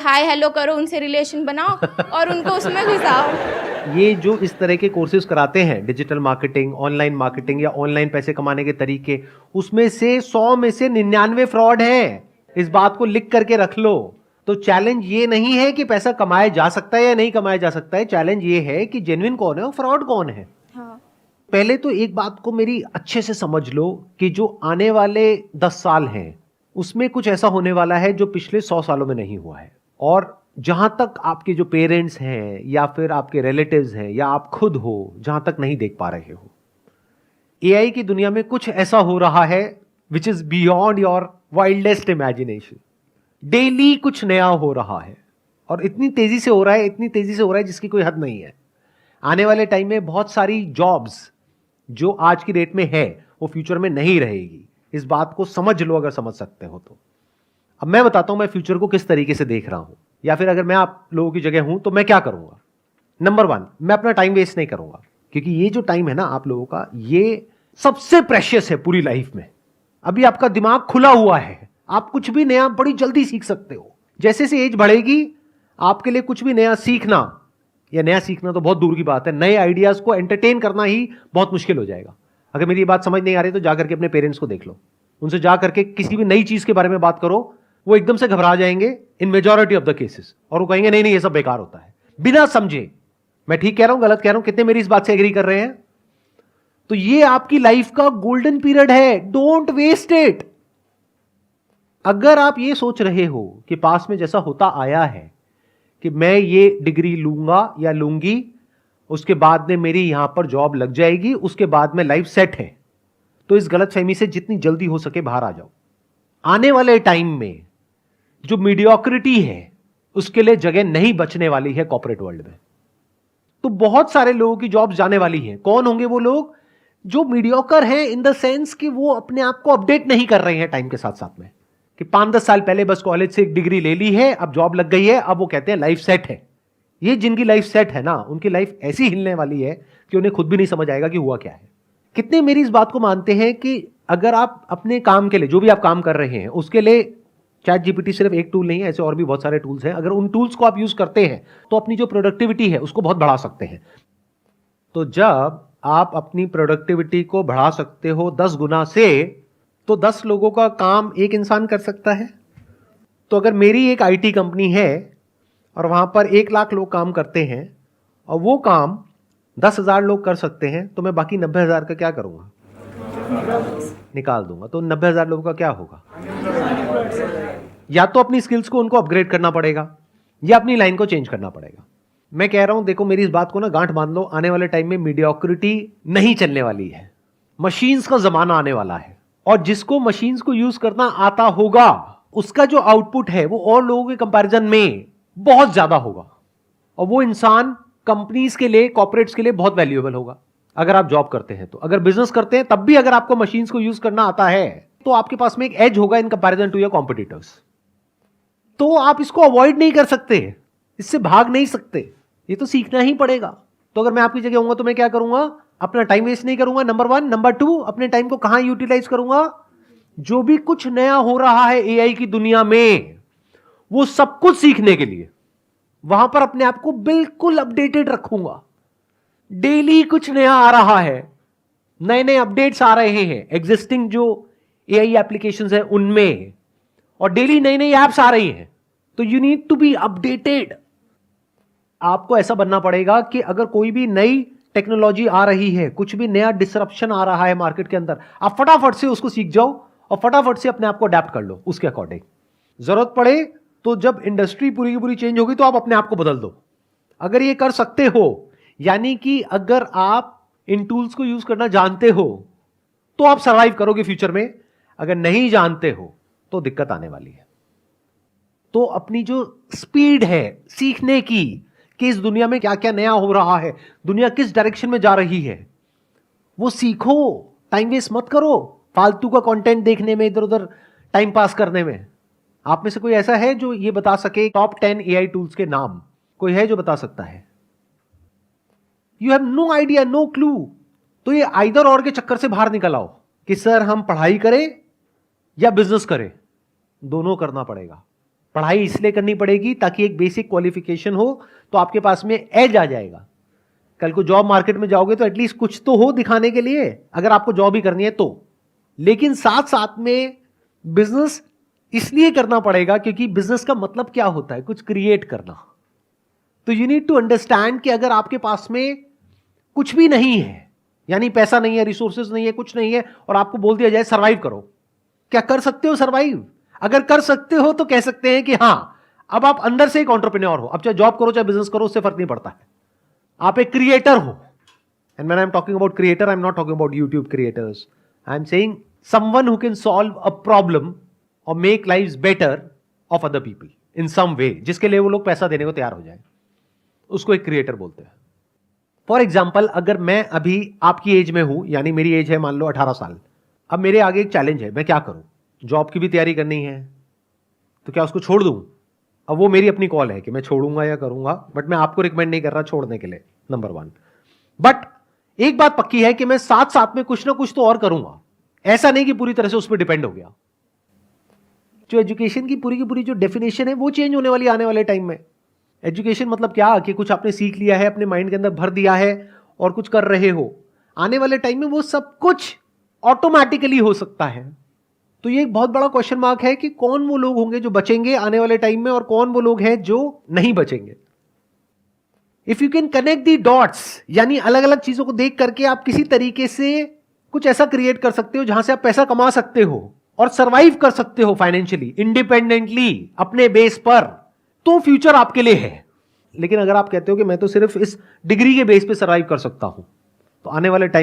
Hi hello करो, उनसे relation बनाओ और उनको उसमें घुसाओ। ये जो इस तरह के कोर्सेज कराते हैं, डिजिटल मार्केटिंग, ऑनलाइन मार्केटिंग या ऑनलाइन पैसे कमाने के तरीके, उसमें से 100 में से 99 फ्रॉड है। इस बात को लिख करके रख लो। तो चैलेंज ये नहीं है कि पैसा कमाया जा सकता है या नहीं कमाया जा सकता है, चैलेंज ये है कि जेन्युइन कौन है और फ्रॉड कौन है। हाँ। पहले तो एक बात को मेरी अच्छे से समझ लो कि जो आने वाले 10 साल हैं उसमें कुछ ऐसा होने वाला है जो पिछले 100 सालों में नहीं हुआ है। और जहां तक आपके जो पेरेंट्स हैं या फिर आपके रिलेटिव्स हैं या आप खुद हो, जहां तक नहीं देख पा रहे हो, एआई की दुनिया में कुछ ऐसा हो रहा है which is beyond your wildest imagination. Daily कुछ नया हो रहा है और इतनी तेजी से हो रहा है, इतनी तेजी से हो रहा है जिसकी कोई हद नहीं है। आने वाले टाइम में बहुत सारी जॉब्स जो आज की डेट में है वो फ्यूचर में नहीं रहेगी। इस बात को समझ लो अगर समझ सकते हो तो। अब मैं बताता हूं मैं फ्यूचर को किस तरीके से देख रहा हूं, या फिर अगर मैं आप लोगों की जगह हूं तो मैं क्या करूंगा। नंबर 1, मैं अपना टाइम वेस्ट नहीं करूंगा, क्योंकि ये जो टाइम है ना आप लोगों का, ये सबसे प्रेशियस है पूरी लाइफ में। अभी आपका दिमाग खुला हुआ है, आप कुछ भी नया बड़ी जल्दी सीख सकते हो। जैसे जैसे एज बढ़ेगी आपके लिए कुछ भी नया सीखना, या नया सीखना तो बहुत दूर की बात है, नए आइडियाज को एंटरटेन करना ही बहुत मुश्किल हो जाएगा। अगर मेरी ये बात समझ नहीं आ रही तो जाकर के अपने पेरेंट्स को देख लो, उनसे जाकर के किसी भी नई चीज के बारे में बात करो, वो एकदम से घबरा जाएंगे इन मेजॉरिटी ऑफ द केसेस, और वो कहेंगे नहीं नहीं ये सब बेकार होता है, बिना समझे। मैं ठीक कह रहा हूं गलत कह रहा हूं, कितने मेरी इस बात से एग्री कर रहे हैं? तो ये आपकी लाइफ का गोल्डन पीरियड है, डोंट वेस्ट इट। अगर आप ये सोच रहे हो कि पास में जैसा होता आया है कि मैं ये डिग्री लूंगा या लूंगी, उसके बाद में मेरी यहां पर जॉब लग जाएगी, उसके बाद में लाइफ सेट है, तो इस गलतफहमी से जितनी जल्दी हो सके बाहर आ जाओ। आने वाले टाइम में जो मीडियोक्रिटी है उसके लिए जगह नहीं बचने वाली है कॉर्पोरेट वर्ल्ड में। तो बहुत सारे लोगों की जॉब्स जाने वाली हैं। कौन होंगे वो लोग? जो मीडियोकर हैं इन द सेंस कि वो अपने आप को अपडेट नहीं कर रहे हैं टाइम के साथ साथ में, कि 5-10 साल पहले बस कॉलेज से एक डिग्री ले ली है, अब जॉब लग गई है, अब वो कहते हैं लाइफ सेट है। ये जिनकी लाइफ सेट है ना, उनकी लाइफ ऐसी हिलने वाली है कि उन्हें खुद भी नहीं समझ आएगा कि हुआ क्या है। कितने मेरी इस बात को मानते हैं कि अगर आप अपने काम के लिए, जो भी आप काम कर रहे हैं उसके लिए, चैट जीपीटी सिर्फ एक टूल नहीं है, ऐसे और भी बहुत सारे टूल्स हैं, अगर उन टूल्स को आप यूज करते हैं तो अपनी जो प्रोडक्टिविटी है उसको बहुत बढ़ा सकते हैं। तो जब आप अपनी प्रोडक्टिविटी को बढ़ा सकते हो 10 गुना से, तो 10 लोगों का काम एक इंसान कर सकता है। तो अगर मेरी एक आईटी कंपनी है और वहां पर 1 लाख लोग काम करते हैं और वो काम 10,000 लोग कर सकते हैं, तो मैं बाकी 90,000 का क्या करूंगा? निकाल दूंगा। तो 90,000 लोगों का क्या होगा? या तो अपनी स्किल्स को उनको अपग्रेड करना पड़ेगा या अपनी लाइन को चेंज करना पड़ेगा। मैं कह रहा हूं, देखो मेरी इस बात को ना गांठ बांध लो, आने वाले टाइम में मीडियोक्रिटी नहीं चलने वाली है, मशीन्स का जमाना आने वाला है। और जिसको मशीन्स को यूज करना आता होगा उसका जो आउटपुट है वो और लोगों के कंपैरिजन में बहुत ज्यादा होगा, और वो इंसान कंपनीज के लिए, कॉर्पोरेट्स के लिए बहुत वैल्यूएबल होगा। अगर आप जॉब करते हैं तो, अगर बिजनेस करते हैं तब भी अगर आपको मशीन्स को यूज करना आता है तो आपके पास में एक एज होगा in comparison to your competitors. तो आप इसको अवॉइड नहीं कर सकते, इससे भाग नहीं सकते, ये तो सीखना ही पड़ेगा। तो अगर मैं आपकी जगह होऊंगा तो मैं क्या करूंगा? अपना टाइम वेस्ट नहीं करूंगा, नंबर 1। नंबर 2, अपने टाइम को कहां यूटिलाइज करूंगा? जो भी कुछ नया हो रहा है एआई की दुनिया में, वो सब कुछ सीखने के लिए वहां पर अपने आप को बिल्कुल अपडेटेड रखूंगा। डेली कुछ नया आ रहा है, नए नए अपडेट्स आ रहे हैं एग्जिस्टिंग जो एआई एप्लीकेशंस है उनमें, और डेली नई नई एप्स आ रही हैं। तो you need to be updated. आपको ऐसा बनना पड़ेगा कि अगर कोई भी नई टेक्नोलॉजी आ रही है, कुछ भी नया डिसरप्शन आ रहा है मार्केट के अंदर, आप फटाफट से उसको सीख जाओ और फटाफट से अपने आप को अडेप्ट कर लो उसके अकॉर्डिंग। जरूरत पड़े तो जब इंडस्ट्री पूरी की पूरी चेंज होगी तो आप अपने आप को बदल दो। अगर ये कर सकते हो, यानी कि अगर आप इन टूल्स को यूज करना जानते हो तो आप सर्वाइव करोगे फ्यूचर में। अगर नहीं जानते हो तो दिक्कत आने वाली है। तो अपनी जो स्पीड है सीखने की, कि इस दुनिया में क्या क्या नया हो रहा है, दुनिया किस डायरेक्शन में जा रही है, वो सीखो। टाइम वेस्ट मत करो फालतू का कंटेंट देखने में, इधर उधर टाइम पास करने में। आप में से कोई ऐसा है जो ये बता सके टॉप 10 एआई टूल्स के नाम? कोई है जो बता सकता है? You have no idea, no clue. तो ये आइदर और के चक्कर से बाहर निकल आओ कि सर हम पढ़ाई करें या बिजनेस करें, दोनों करना पड़ेगा। पढ़ाई इसलिए करनी पड़ेगी ताकि एक बेसिक क्वालिफिकेशन हो, तो आपके पास में एज आ जाएगा। कल को जॉब मार्केट में जाओगे तो एटलीस्ट कुछ तो हो दिखाने के लिए, अगर आपको जॉब ही करनी है तो। लेकिन साथ साथ में बिजनेस इसलिए करना पड़ेगा क्योंकि बिजनेस का मतलब क्या होता है, कुछ क्रिएट करना। तो यू नीड टू अंडरस्टैंड कि अगर आपके पास में कुछ भी नहीं है, यानी पैसा नहीं है, रिसोर्सेज नहीं है, कुछ नहीं है, और आपको बोल दिया जाए सर्वाइव करो, क्या कर सकते हो सर्वाइव? अगर कर सकते हो तो कह सकते हैं कि हां, अब आप अंदर से एक एंटरप्रेन्योर हो। अब चाहे जॉब करो चाहे बिजनेस करो, उससे फर्क नहीं पड़ता है, आप एक क्रिएटर हो। And when I am talking about creator, I am not talking about YouTube creators, I am saying someone who can solve a problem or make lives better off other people in some way, जिसके लिए वो लोग पैसा देने को तैयार हो जाए, उसको एक क्रिएटर बोलते हैं। फॉर एग्जाम्पल, अगर मैं अभी आपकी एज में हूं, यानी मेरी एज है मान लो 18 साल, अब मेरे आगे एक चैलेंज है, मैं क्या करूं? जॉब की भी तैयारी करनी है, तो क्या उसको छोड़ दूं? अब वो मेरी अपनी कॉल है कि मैं छोड़ूंगा या करूंगा, बट मैं आपको रिकमेंड नहीं कर रहा छोड़ने के लिए, नंबर 1। बट एक बात पक्की है कि मैं साथ साथ में कुछ ना कुछ तो और करूंगा, ऐसा नहीं कि पूरी तरह से उस पर डिपेंड हो गया। जो एजुकेशन की पूरी जो डेफिनेशन है वो चेंज होने वाली आने वाले टाइम में। एजुकेशन मतलब क्या कि कुछ आपने सीख लिया है, अपने माइंड के अंदर भर दिया है और कुछ कर रहे हो, आने वाले टाइम में वो सब कुछ ऑटोमेटिकली हो सकता है। तो ये एक बहुत बड़ा क्वेश्चन मार्क है कि कौन वो लोग होंगे जो बचेंगे आने वाले टाइम में और कौन वो लोग हैं जो नहीं बचेंगे। If you can connect the dots, यानी अलग अलग चीजों को देख करके आप किसी तरीके से कुछ ऐसा क्रिएट कर सकते हो जहां से आप पैसा कमा सकते हो और सरवाइव कर सकते हो फाइनेंशियली, इंडिपेंडेंटली, अपने बेस पर, तो फ्यूचर आपके लिए है। लेकिन अगर आप कहते हो कि मैं तो सिर्फ इस डिग्री के बेस पे सरवाइव कर सकता हूं, तो आने वाले टाइम